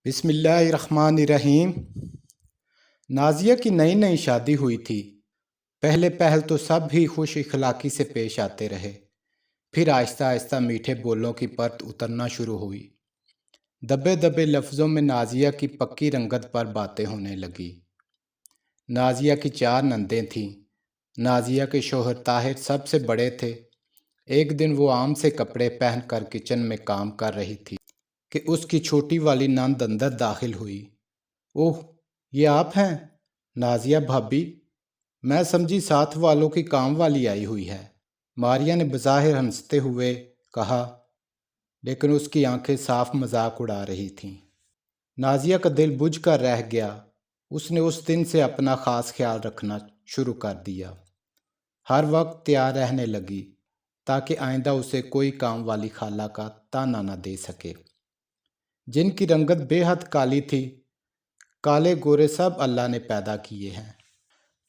बिस्मिल्लाहिर्रहमानिर्रहीम। नाज़िया की नई नई शादी हुई थी। पहले पहल तो सब ही खुश इखलाकी से पेश आते रहे, फिर आहिस्ता आहिस्ता मीठे बोलों की परत उतरना शुरू हुई। दबे दबे लफ्ज़ों में नाज़िया की पक्की रंगत पर बातें होने लगी। नाज़िया की 4 नंदें थीं। नाज़िया के शौहर ताहिर सबसे बड़े थे। एक दिन वो आम से कपड़े पहनकर किचन में काम कर रही थी कि उसकी छोटी वाली नंद अंदर दाखिल हुई। ओह, ये आप हैं नाज़िया भाभी? मैं समझी साथ वालों की काम वाली आई हुई है, मारिया ने बज़ाहिर हंसते हुए कहा, लेकिन उसकी आंखें साफ मजाक उड़ा रही थीं। नाज़िया का दिल बुझ कर रह गया। उसने उस दिन से अपना ख़ास ख्याल रखना शुरू कर दिया। हर वक्त तैयार रहने लगी ताकि आइंदा उसे कोई काम वाली खाला का ताना न दे सके। जिनकी रंगत बेहद काली थी। काले गोरे सब अल्लाह ने पैदा किए हैं,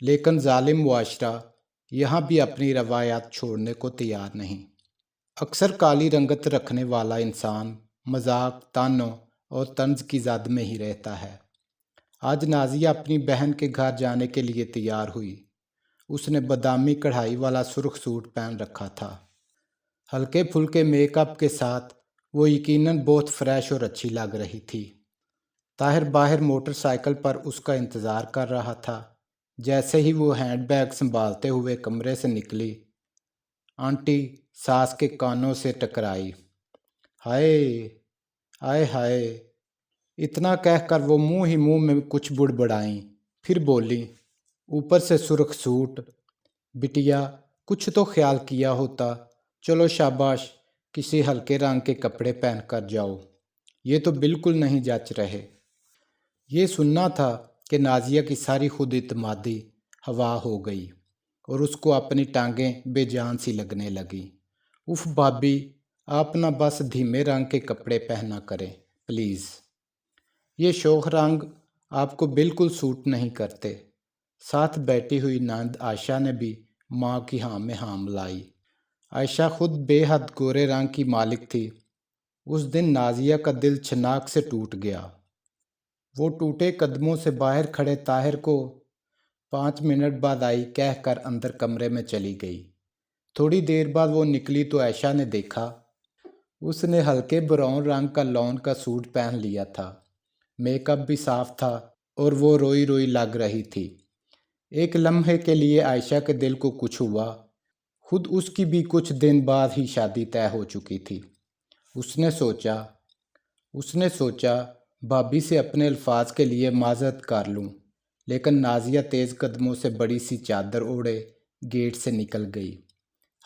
लेकिन जालिम मुआशरा यहाँ भी अपनी रवायात छोड़ने को तैयार नहीं। अक्सर काली रंगत रखने वाला इंसान मजाक, तानों और तंज की जद में ही रहता है। आज नाज़िया अपनी बहन के घर जाने के लिए तैयार हुई। उसने बादामी कढ़ाई वाला सुर्ख सूट पहन रखा था। हल्के फुल्के मेकअप के साथ वो यकीनन बहुत फ्रेश और अच्छी लग रही थी। ताहिर बाहर मोटरसाइकिल पर उसका इंतज़ार कर रहा था। जैसे ही वो हैंडबैग संभालते हुए कमरे से निकली, आंटी सास के कानों से टकराई। हाय, आय हाय, इतना कहकर वो मुंह ही मुंह में कुछ बुड़बड़ाईं। फिर बोली, ऊपर से सुर्ख सूट। बिटिया, कुछ तो ख्याल किया होता। चलो शाबाश, किसी हल्के रंग के कपड़े पहन कर जाओ, ये तो बिल्कुल नहीं जच रहे। ये सुनना था कि नाज़िया की सारी खुद इत्मीदी हवा हो गई और उसको अपनी टांगें बेजान सी लगने लगी। उफ भाभी, आप ना बस धीमे रंग के कपड़े पहना करें प्लीज़। ये शोख रंग आपको बिल्कुल सूट नहीं करते। साथ बैठी हुई नंद आयशा ने भी माँ की हाँ में हाँ मिलाई। आयशा खुद बेहद गोरे रंग की मालिक थी। उस दिन नाज़िया का दिल छनाक से टूट गया। वो टूटे कदमों से बाहर खड़े ताहिर को 5 मिनट बाद आई कहकर अंदर कमरे में चली गई। थोड़ी देर बाद वो निकली तो आयशा ने देखा, उसने हल्के ब्राउन रंग का लॉन का सूट पहन लिया था। मेकअप भी साफ था और वो रोई रोई लग रही थी। एक लम्हे के लिए आयशा के दिल को कुछ हुआ। खुद उसकी भी कुछ दिन बाद ही शादी तय हो चुकी थी। उसने सोचा भाभी से अपने अल्फाज के लिए माजरत कर लूं, लेकिन नाज़िया तेज़ कदमों से बड़ी सी चादर ओढ़े गेट से निकल गई।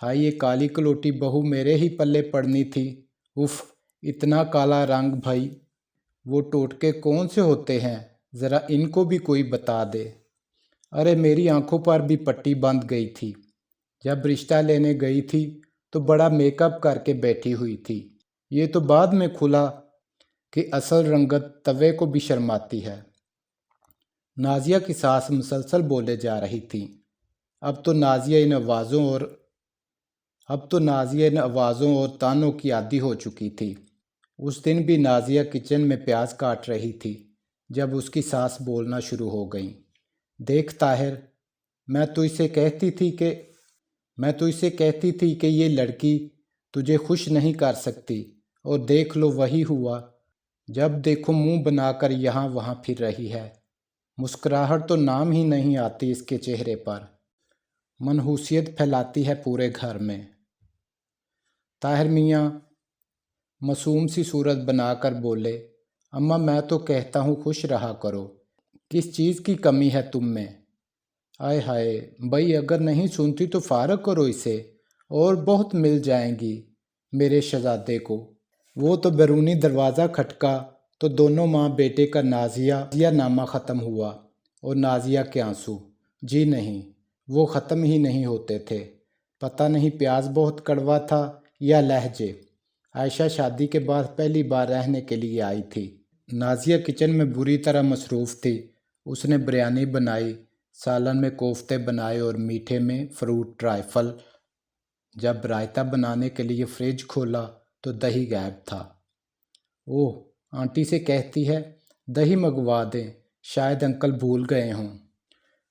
हाय, ये काली कलोटी बहू मेरे ही पल्ले पड़नी थी। उफ, इतना काला रंग भाई। वो टोटके कौन से होते हैं, ज़रा इनको भी कोई बता दे। अरे मेरी आंखों पर भी पट्टी बंध गई थी। जब रिश्ता लेने गई थी तो बड़ा मेकअप करके बैठी हुई थी। ये तो बाद में खुला कि असल रंगत तवे को भी शर्माती है। नाज़िया की सास मुसलसल बोले जा रही थी। अब तो नाज़िया इन आवाज़ों और तानों की आदी हो चुकी थी। उस दिन भी नाज़िया किचन में प्याज काट रही थी जब उसकी सास बोलना शुरू हो गई। देख ताहिर, मैं तो इसे कहती थी कि ये लड़की तुझे खुश नहीं कर सकती, और देख लो वही हुआ। जब देखो मुंह बनाकर यहाँ वहाँ फिर रही है। मुस्कुराहट तो नाम ही नहीं आती इसके चेहरे पर। मनहूसियत फैलाती है पूरे घर में। ताहिर मियाँ मासूम सी सूरत बनाकर बोले, अम्मा मैं तो कहता हूँ खुश रहा करो, किस चीज़ की कमी है तुम में। आय हाय भाई, अगर नहीं सुनती तो फारग करो इसे, और बहुत मिल जाएंगी मेरे शहजादे को। वो तो बैरूनी दरवाज़ा खटका तो दोनों माँ बेटे का नाज़िया नामा ख़त्म हुआ, और नाज़िया के आंसू, जी नहीं, वो ख़त्म ही नहीं होते थे। पता नहीं प्याज बहुत कड़वा था या लहजे। आयशा शादी के बाद पहली बार रहने के लिए आई थी। नाज़िया किचन में बुरी तरह मसरूफ़ थी। उसने बिरयानी बनाई, सालन में कोफ्ते बनाए और मीठे में फ्रूट ट्राइफल। जब रायता बनाने के लिए फ्रिज खोला तो दही गायब था। ओह, आंटी से कहती है दही मंगवा दें, शायद अंकल भूल गए हों।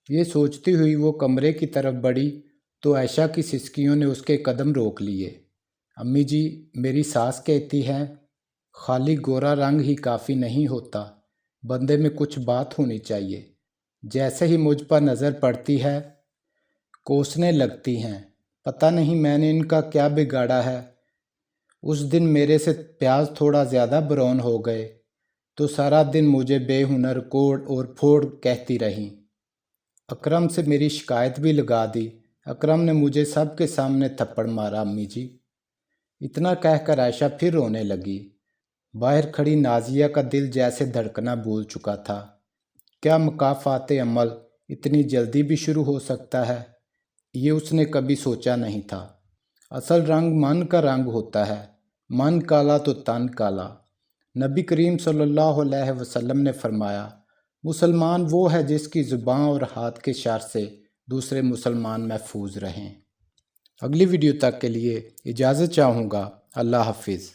ये सोचती हुई वो कमरे की तरफ बढ़ी तो आयशा की सिसकियों ने उसके कदम रोक लिए। अम्मी जी, मेरी सास कहती है खाली गोरा रंग ही काफ़ी नहीं होता, बंदे में कुछ बात होनी चाहिए। जैसे ही मुझ पर नज़र पड़ती है कोसने लगती हैं। पता नहीं मैंने इनका क्या बिगाड़ा है। उस दिन मेरे से प्याज थोड़ा ज़्यादा ब्राउन हो गए तो सारा दिन मुझे बेहुनर, कोड़ और फोड़ कहती रहीं। अकरम से मेरी शिकायत भी लगा दी। अकरम ने मुझे सबके सामने थप्पड़ मारा अम्मी जी। इतना कहकर आयशा फिर रोने लगी। बाहर खड़ी नाजिया का दिल जैसे धड़कना भूल चुका था। क्या मुकाफाते अमल इतनी जल्दी भी शुरू हो सकता है, ये उसने कभी सोचा नहीं था। असल रंग मन का रंग होता है, मन काला तो तन काला। नबी करीम सल्लल्लाहु अलैहि वसल्लम ने फरमाया, मुसलमान वो है जिसकी ज़ुबान और हाथ के शर से दूसरे मुसलमान महफूज रहें। अगली वीडियो तक के लिए इजाज़त चाहूँगा। अल्लाह हाफिज़।